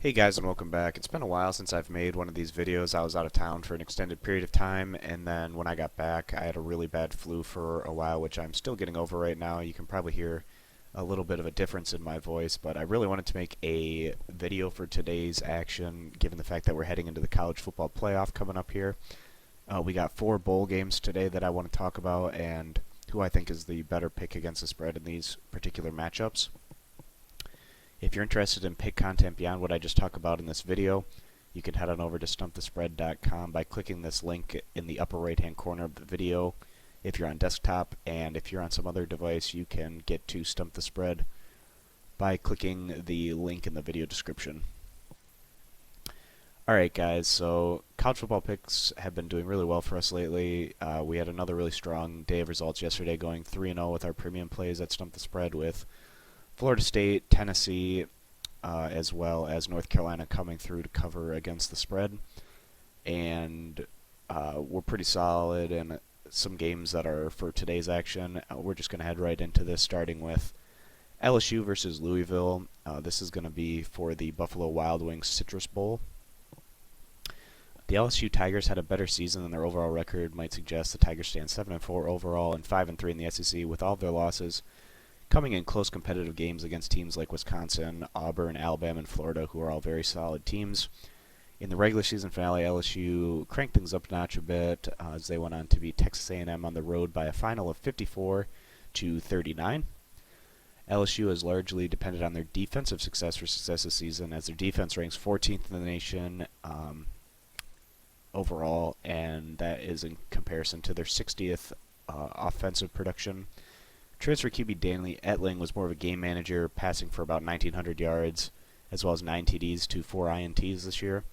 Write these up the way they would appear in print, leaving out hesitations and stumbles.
Hey guys, and welcome back. It's been a while since I've made one of these videos. I was out of town for an extended period of time, and then when I got back I had a really bad flu for a while, which I'm still getting over right now. You can probably hear a little bit of a difference in my voice, but I really wanted to make a video for today's action given the fact that we're heading into the college football playoff coming up here. We got 4 bowl games today that I want to talk about and who I think is the better pick against the spread in these particular matchups. If you're interested in pick content beyond what I just talked about in this video, you can head on over to stumpthespread.com by clicking this link in the upper right hand corner of the video if you're on desktop, and if you're on some other device you can get to Stump the Spread by clicking the link in the video description. Alright guys, so college football picks have been doing really well for us lately. We had another really strong day of results yesterday, going 3-0 with our premium plays at Stump the Spread, with Florida State, Tennessee, as well as North Carolina coming through to cover against the spread. And we're pretty solid in some games that are for today's action. We're just going to head right into this, starting with LSU versus Louisville. This is going to be for the Buffalo Wild Wings Citrus Bowl. The LSU Tigers had a better season than their overall record might suggest. The Tigers stand 7-4 overall and 5-3 in the SEC, with all of their losses coming in close competitive games against teams like Wisconsin, Auburn, Alabama, and Florida, who are all very solid teams. In the regular season finale, LSU cranked things up a notch a bit as they went on to beat Texas A&M on the road by a final of 54-39. LSU has largely depended on their defensive success for success this season, as their defense ranks 14th in the nation overall, and that is in comparison to their 60th offensive production. Transfer QB Danny Etling was more of a game manager, passing for about 1,900 yards, as well as 9 TDs to 4 INTs this year.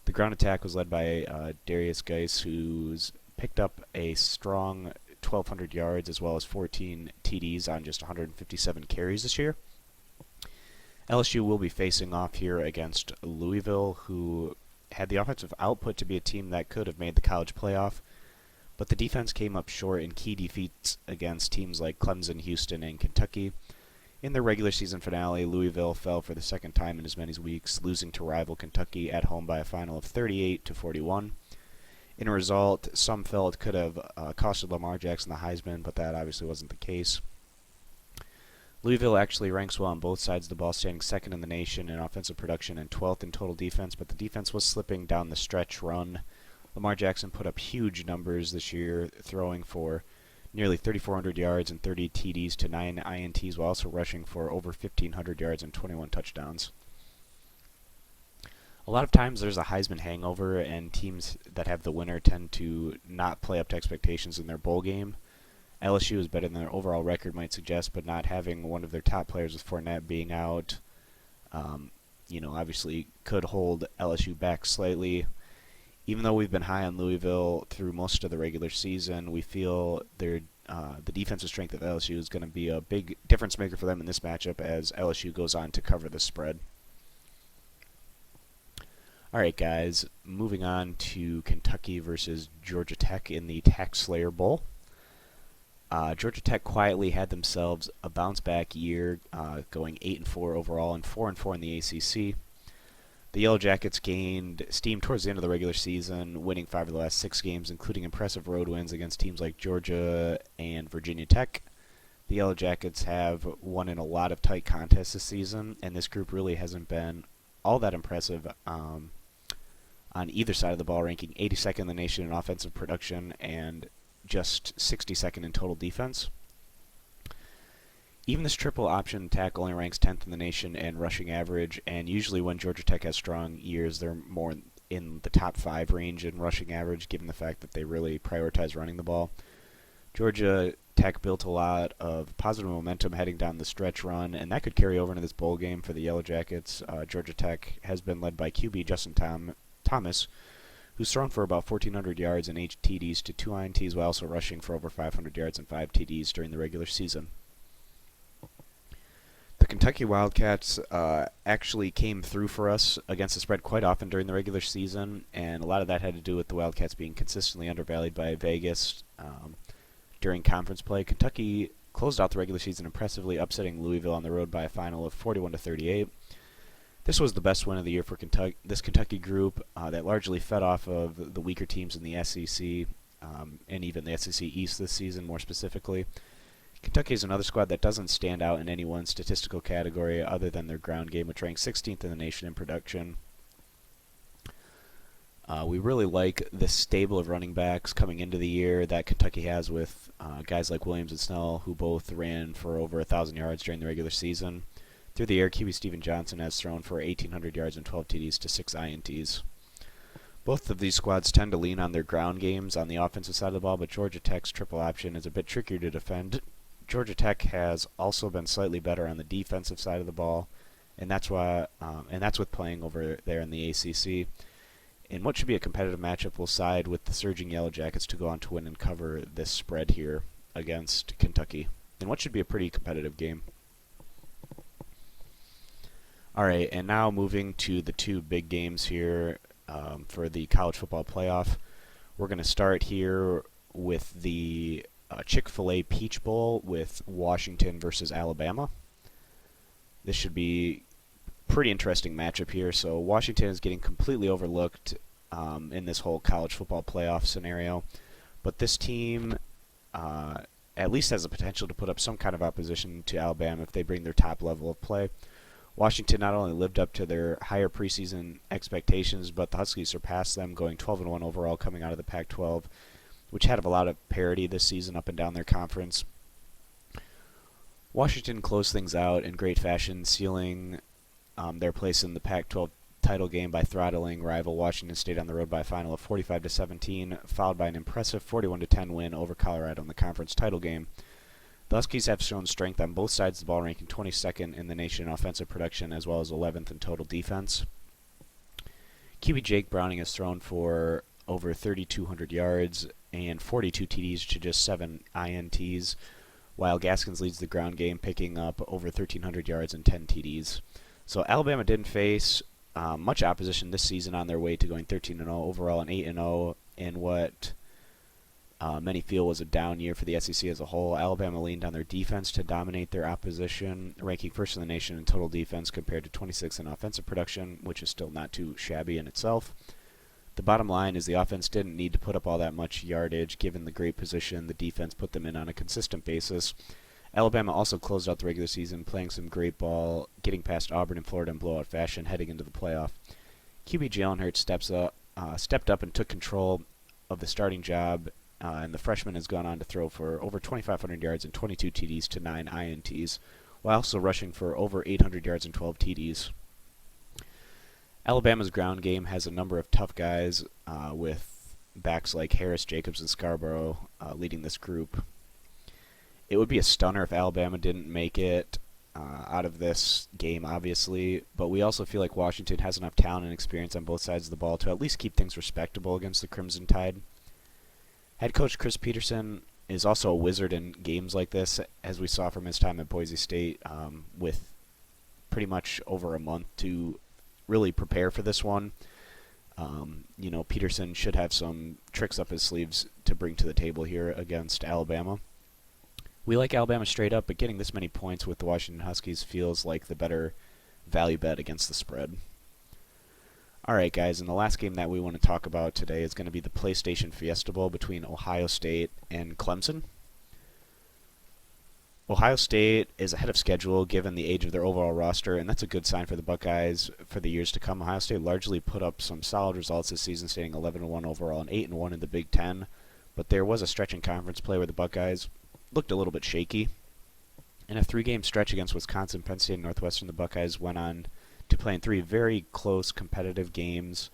The ground attack was led by Darius Geis, who's picked up a strong 1,200 yards, as well as 14 TDs on just 157 carries this year. LSU will be facing off here against Louisville, who had the offensive output to be a team that could have made the college playoff, but the defense came up short in key defeats against teams like Clemson, Houston, and Kentucky. In their regular season finale, Louisville fell for the second time in as many weeks, losing to rival Kentucky at home by a final of 38-41. In a result some felt could have costed Lamar Jackson the Heisman, but that obviously wasn't the case. Louisville actually ranks well on both sides of the ball, standing second in the nation in offensive production and 12th in total defense, but the defense was slipping down the stretch run. Lamar Jackson put up huge numbers this year, throwing for nearly 3,400 yards and 30 TDs to 9 INTs, while also rushing for over 1,500 yards and 21 touchdowns. A lot of times there's a Heisman hangover, and teams that have the winner tend to not play up to expectations in their bowl game. LSU is better than their overall record might suggest, but not having one of their top players with Fournette being out, obviously could hold LSU back slightly. Even though we've been high on Louisville through most of the regular season, we feel the defensive strength of LSU is going to be a big difference maker for them in this matchup as LSU goes on to cover the spread. Alright guys, moving on to Kentucky versus Georgia Tech in the Taxslayer Bowl. Georgia Tech quietly had themselves a bounce-back year, going 8-4 overall and 4-4 in the ACC. The Yellow Jackets gained steam towards the end of the regular season, winning 5 of the last 6 games, including impressive road wins against teams like Georgia and Virginia Tech. The Yellow Jackets have won in a lot of tight contests this season, and this group really hasn't been all that impressive on either side of the ball, ranking 82nd in the nation in offensive production and just 62nd in total defense. Even this triple option attack only ranks 10th in the nation in rushing average, and usually when Georgia Tech has strong years, they're more in the top 5 range in rushing average, given the fact that they really prioritize running the ball. Georgia Tech built a lot of positive momentum heading down the stretch run, and that could carry over into this bowl game for the Yellow Jackets. Georgia Tech has been led by QB Justin Thomas, who's thrown for about 1,400 yards and 8 TDs to 2 INTs, while also rushing for over 500 yards and 5 TDs during the regular season. The Kentucky Wildcats actually came through for us against the spread quite often during the regular season, and a lot of that had to do with the Wildcats being consistently undervalued by Vegas during conference play. Kentucky closed out the regular season impressively, upsetting Louisville on the road by a final of 41-38. This was the best win of the year for this Kentucky group that largely fed off of the weaker teams in the SEC and even the SEC East this season more specifically. Kentucky is another squad that doesn't stand out in any one statistical category other than their ground game, which ranks 16th in the nation in production. We really like the stable of running backs coming into the year that Kentucky has with guys like Williams and Snell, who both ran for over 1,000 yards during the regular season. Through the air, QB Steven Johnson has thrown for 1,800 yards and 12 TDs to 6 INTs. Both of these squads tend to lean on their ground games on the offensive side of the ball, but Georgia Tech's triple option is a bit trickier to defend. Georgia Tech has also been slightly better on the defensive side of the ball, and that's with playing over there in the ACC. In what should be a competitive matchup, will side with the surging Yellow Jackets to go on to win and cover this spread here against Kentucky, in what should be a pretty competitive game. All right, and now moving to the two big games here for the college football playoff. We're going to start here with the Chick-Fil-A Peach Bowl with Washington versus Alabama. This should be a pretty interesting matchup here. So Washington is getting completely overlooked in this whole college football playoff scenario, but this team at least has the potential to put up some kind of opposition to Alabama if they bring their top level of play. Washington not only lived up to their higher preseason expectations, but the Huskies surpassed them, going 12-1 overall coming out of the Pac-12, which had a lot of parity this season up and down their conference. Washington closed things out in great fashion, sealing their place in the Pac-12 title game by throttling rival Washington State on the road by a final of 45-17, followed by an impressive 41-10 win over Colorado in the conference title game. The Huskies have shown strength on both sides of the ball, ranking 22nd in the nation in offensive production as well as 11th in total defense. QB Jake Browning has thrown for over 3,200 yards and 42 TDs to just 7 INTs, while Gaskins leads the ground game, picking up over 1,300 yards and 10 TDs. So Alabama didn't face much opposition this season on their way to going 13-0 overall and 8-0 in what many feel was a down year for the SEC as a whole. Alabama leaned on their defense to dominate their opposition, ranking first in the nation in total defense compared to 26th in offensive production, which is still not too shabby in itself. The bottom line is the offense didn't need to put up all that much yardage given the great position the defense put them in on a consistent basis. Alabama also closed out the regular season playing some great ball, getting past Auburn and Florida in blowout fashion heading into the playoff. QB Jalen Hurts stepped up and took control of the starting job, and the freshman has gone on to throw for over 2,500 yards and 22 TDs to 9 INTs, while also rushing for over 800 yards and 12 TDs. Alabama's ground game has a number of tough guys with backs like Harris, Jacobs, and Scarborough leading this group. It would be a stunner if Alabama didn't make it out of this game, obviously, but we also feel like Washington has enough talent and experience on both sides of the ball to at least keep things respectable against the Crimson Tide. Head coach Chris Peterson is also a wizard in games like this, as we saw from his time at Boise State, with pretty much over a month to really prepare for this one. Peterson should have some tricks up his sleeves to bring to the table here against Alabama. We like Alabama straight up, but getting this many points with the Washington Huskies feels like the better value bet against the spread. Alright guys, and the last game that we want to talk about today is going to be the PlayStation Fiesta Bowl between Ohio State and Clemson. Ohio State is ahead of schedule given the age of their overall roster, and that's a good sign for the Buckeyes for the years to come. Ohio State largely put up some solid results this season, staying 11-1 overall and 8-1 in the Big Ten, but there was a stretch in conference play where the Buckeyes looked a little bit shaky. In a 3-game stretch against Wisconsin, Penn State, and Northwestern, the Buckeyes went on to play in 3 very close competitive games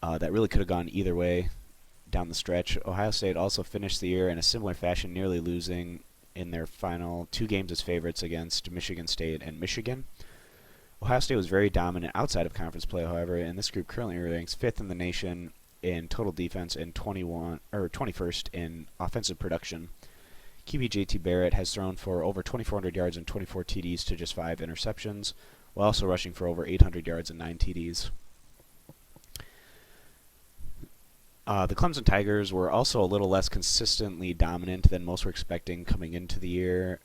that really could have gone either way down the stretch. Ohio State also finished the year in a similar fashion, nearly losing in their final 2 games as favorites against Michigan State and Michigan. Ohio State was very dominant outside of conference play, however, and this group currently ranks 5th in the nation in total defense and 21st in offensive production. QB JT Barrett has thrown for over 2,400 yards and 24 TDs to just 5 interceptions, while also rushing for over 800 yards and 9 TDs. The Clemson Tigers were also a little less consistently dominant than most were expecting coming into the year,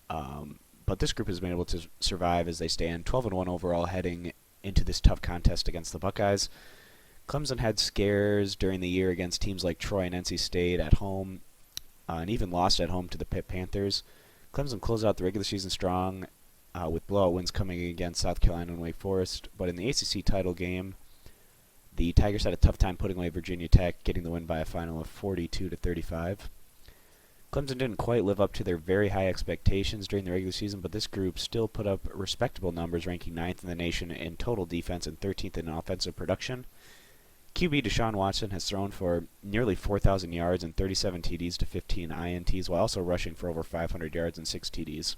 but this group has been able to survive as they stand 12-1 overall heading into this tough contest against the Buckeyes. Clemson had scares during the year against teams like Troy and NC State at home, and even lost at home to the Pitt Panthers. Clemson closed out the regular season strong, with blowout wins coming against South Carolina and Wake Forest. But in the ACC title game, the Tigers had a tough time putting away Virginia Tech, getting the win by a final of 42-35. Clemson didn't quite live up to their very high expectations during the regular season, but this group still put up respectable numbers, ranking 9th in the nation in total defense and 13th in offensive production. QB Deshaun Watson has thrown for nearly 4,000 yards and 37 TDs to 15 INTs, while also rushing for over 500 yards and 6 TDs.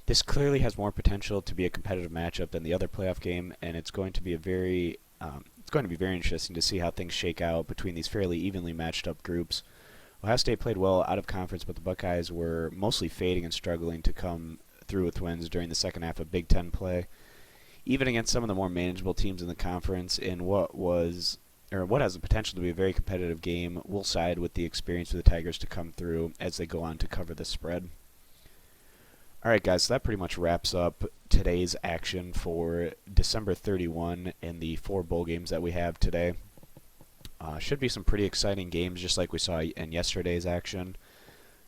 This clearly has more potential to be a competitive matchup than the other playoff game, and it's going to be very interesting to see how things shake out between these fairly evenly matched up groups. Ohio State played well out of conference, but the Buckeyes were mostly fading and struggling to come through with wins during the second half of Big Ten play. Even against some of the more manageable teams in the conference, in what has the potential to be a very competitive game, we'll side with the experience of the Tigers to come through as they go on to cover the spread. Alright guys, so that pretty much wraps up today's action for December 31 in the 4 bowl games that we have today. Should be some pretty exciting games, just like we saw in yesterday's action.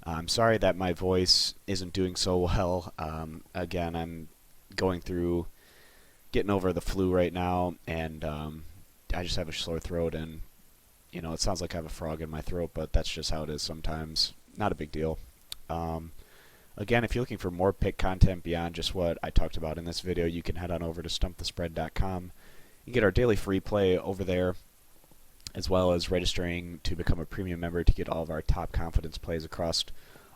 I'm sorry that my voice isn't doing so well. Again, I'm getting over the flu right now, and I just have a sore throat, and it sounds like I have a frog in my throat, but that's just how it is sometimes. Not a big deal. Again, if you're looking for more pick content beyond just what I talked about in this video, you can head on over to stumpthespread.com and get our daily free play over there, as well as registering to become a premium member to get all of our top confidence plays across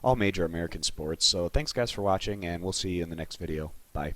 all major American sports. So thanks guys for watching, and we'll see you in the next video. Bye.